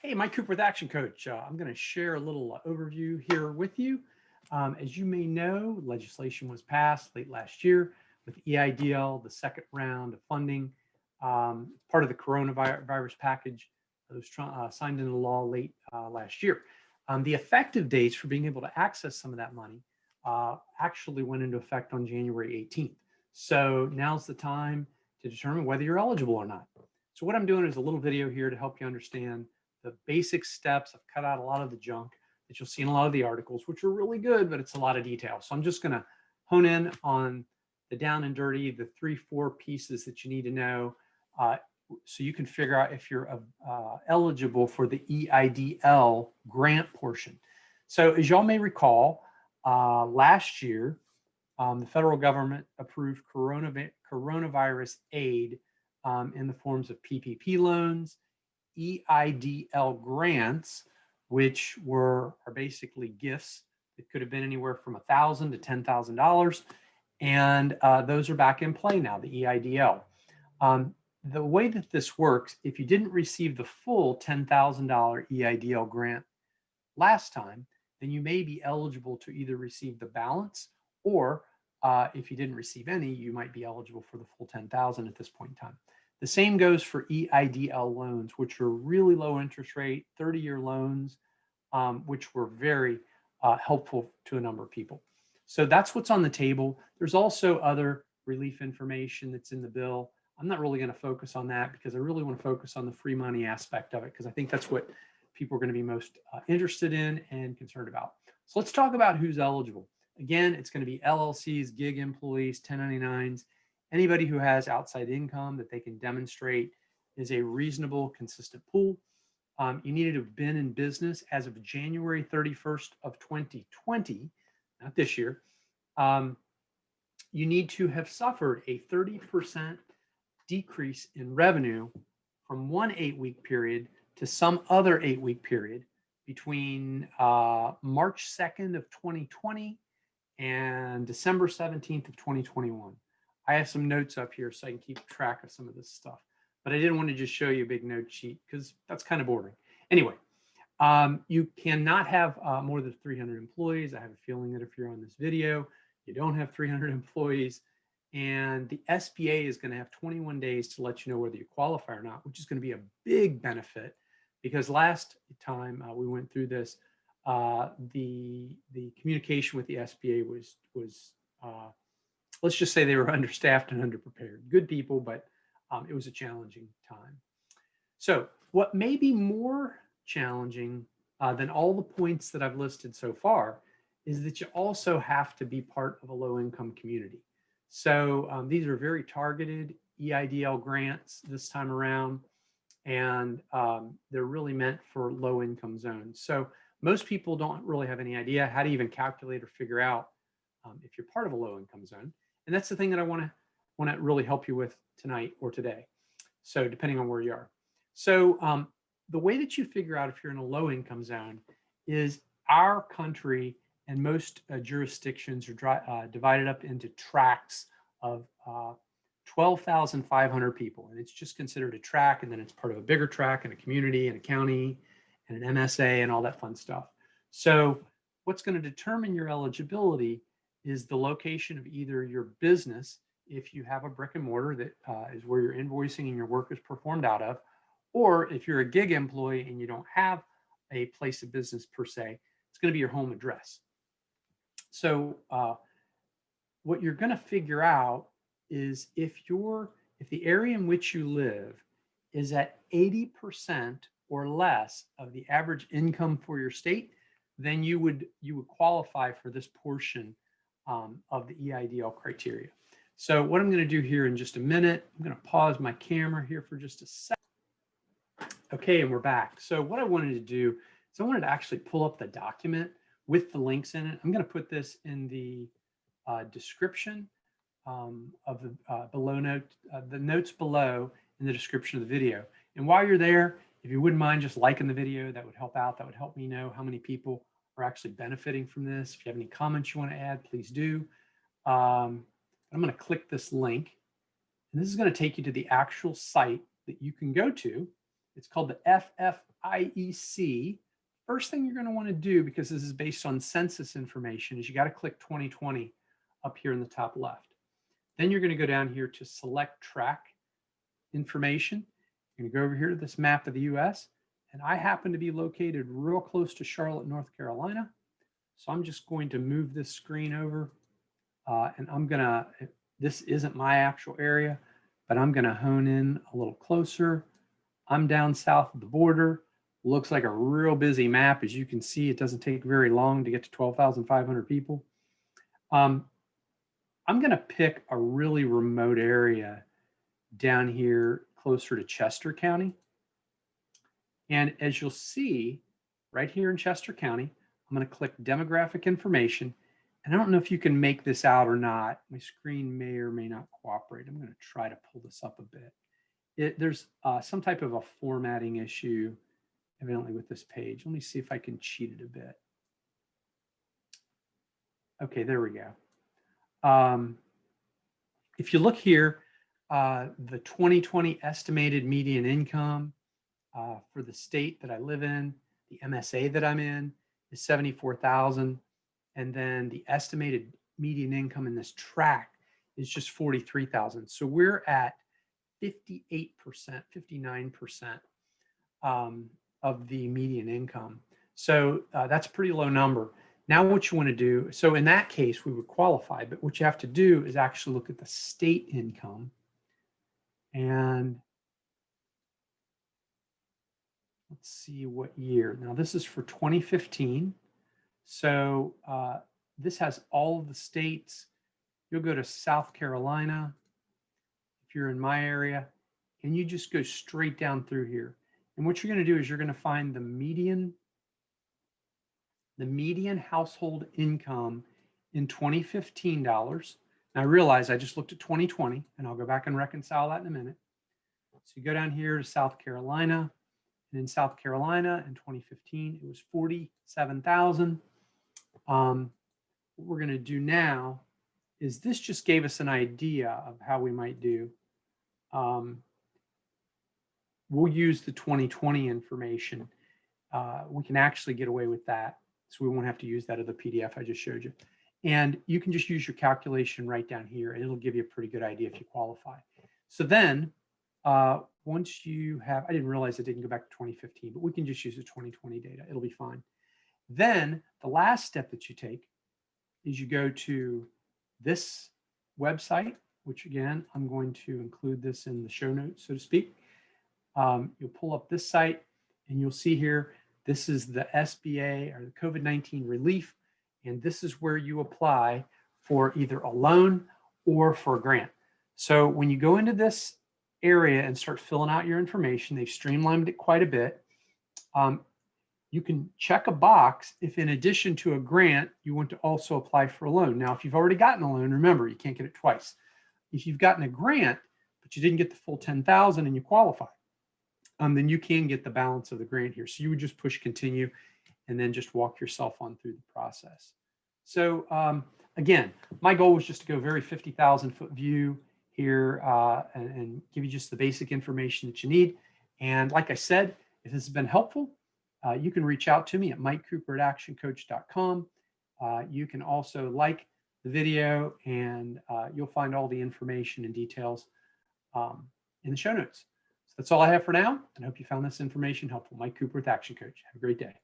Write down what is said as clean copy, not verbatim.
Hey, Mike Cooper with Action Coach. I'm going to share a little overview here with you. As you may know, legislation was passed late last year with EIDL, the second round of funding, part of the coronavirus package that was signed into law late last year. The effective dates for being able to access some of that money actually went into effect on January 18th. So now's the time to determine whether you're eligible or not. So what I'm doing is a little video here to help you understand the basic steps. I've cut out a lot of the junk that you'll see in a lot of the articles, which are really good, but it's a lot of detail. So I'm just going to hone in on the down and dirty, the 3-4 pieces that you need to know so you can figure out if you're eligible for the EIDL grant portion. So as y'all may recall, last year, the federal government approved coronavirus aid in the forms of PPP loans, EIDL grants, which are basically gifts that could have been anywhere from $1,000 to $10,000. And those are back in play now, the EIDL. The way that this works, if you didn't receive the full $10,000 EIDL grant last time, then you may be eligible to either receive the balance, or if you didn't receive any, you might be eligible for the full 10,000 at this point in time. The same goes for EIDL loans, which are really low interest rate, 30-year loans, which were very helpful to a number of people. So that's what's on the table. There's also other relief information that's in the bill. I'm not really going to focus on that because I really want to focus on the free money aspect of it, because I think that's what people are going to be most interested in and concerned about. So let's talk about who's eligible. Again, it's going to be LLCs, gig employees, 1099s, anybody who has outside income that they can demonstrate is a reasonable, consistent pool. You needed to have been in business as of January 31st of 2020, not this year. You need to have suffered a 30% decrease in revenue from one 8-week period to some other 8-week period between March 2nd of 2020 and December 17th of 2021. I have some notes up here so I can keep track of some of this stuff, but I didn't want to just show you a big note sheet because that's kind of boring. Anyway, you cannot have more than 300 employees. I have a feeling that if you're on this video, you don't have 300 employees, and the SBA is going to have 21 days to let you know whether you qualify or not, which is going to be a big benefit because last time we went through this, the communication with the SBA was let's just say they were understaffed and underprepared. Good people, but it was a challenging time. So what may be more challenging than all the points that I've listed so far is that you also have to be part of a low-income community. So these are very targeted EIDL grants this time around, and they're really meant for low-income zones. So most people don't really have any idea how to even calculate or figure out if you're part of a low-income zone. And that's the thing that I want to really help you with tonight or today. So depending on where you are. So the way that you figure out if you're in a low-income zone is our country and most jurisdictions are divided up into tracts of 12,500 people. And it's just considered a tract, and then it's part of a bigger tract and a community and a county and an MSA and all that fun stuff. So what's going to determine your eligibility is the location of either your business, if you have a brick and mortar that is where you're invoicing and your work is performed out of, or if you're a gig employee and you don't have a place of business per se, it's going to be your home address. So what you're going to figure out is if the area in which you live is at 80% or less of the average income for your state, then you would qualify for this portion of the EIDL criteria. So what I'm going to do here in just a minute, I'm going to pause my camera here for just a second. Okay, and we're back. So what I wanted to do is I wanted to actually pull up the document with the links in it. I'm going to put this in the description of the the notes below in the description of the video. And while you're there, if you wouldn't mind just liking the video, that would help out. That would help me know how many people are actually benefiting from this. If you have any comments you want to add, please do. I'm going to click this link, and this is going to take you to the actual site that you can go to It's called the FFIEC. First thing you're going to want to do, because this is based on census information, is you got to click 2020 up here in the top left. Then you're going to go down here to select track information. You're going to go over here to this map of the US, and I happen to be located real close to Charlotte, North Carolina. So I'm just going to move this screen over, and I'm going to, this isn't my actual area, but I'm going to hone in a little closer. I'm down south of the border. Looks like a real busy map. As you can see, it doesn't take very long to get to 12,500 people. I'm going to pick a really remote area down here closer to Chester County. And as you'll see right here in Chester County, I'm going to click demographic information. And I don't know if you can make this out or not. My screen may or may not cooperate. I'm going to try to pull this up a bit. There's some type of a formatting issue evidently with this page. Let me see if I can cheat it a bit. Okay, there we go. If you look here, the 2020 estimated median income for the state that I live in, the MSA that I'm in, is 74,000. And then the estimated median income in this tract is just 43,000. So we're at 58%, 59% of the median income. So that's a pretty low number. Now what you want to do, so in that case, we would qualify, but what you have to do is actually look at the state income. And let's see what year. Now this is for 2015. So this has all of the states. You'll go to South Carolina, if you're in my area, and you just go straight down through here. And what you're going to do is you're going to find the median household income in 2015 dollars. And I realize I just looked at 2020, and I'll go back and reconcile that in a minute. So you go down here to South Carolina, and in South Carolina in 2015, it was 47,000. What we're going to do now is this just gave us an idea of how we might do. We'll use the 2020 information. We can actually get away with that. So we won't have to use that other PDF I just showed you. And you can just use your calculation right down here, and it'll give you a pretty good idea if you qualify. So then once you have, I didn't realize it didn't go back to 2015, but we can just use the 2020 data. It'll be fine. Then the last step that you take is you go to this website, which again, I'm going to include this in the show notes, so to speak. You'll pull up this site, and you'll see here, this is the SBA, or the COVID-19 relief, and this is where you apply for either a loan or for a grant. So when you go into this area and start filling out your information, they've streamlined it quite a bit. You can check a box if in addition to a grant, you want to also apply for a loan. Now, if you've already gotten a loan, remember, you can't get it twice. If you've gotten a grant, but you didn't get the full 10,000 and you qualify, then you can get the balance of the grant here. So you would just push continue and then just walk yourself on through the process. So again, my goal was just to go very 50,000 foot view here and give you just the basic information that you need. And like I said, if this has been helpful, you can reach out to me at mikecooper@actioncoach.com. You can also like the video, and you'll find all the information and details in the show notes. So that's all I have for now, and I hope you found this information helpful. Mike Cooper with Action Coach. Have a great day.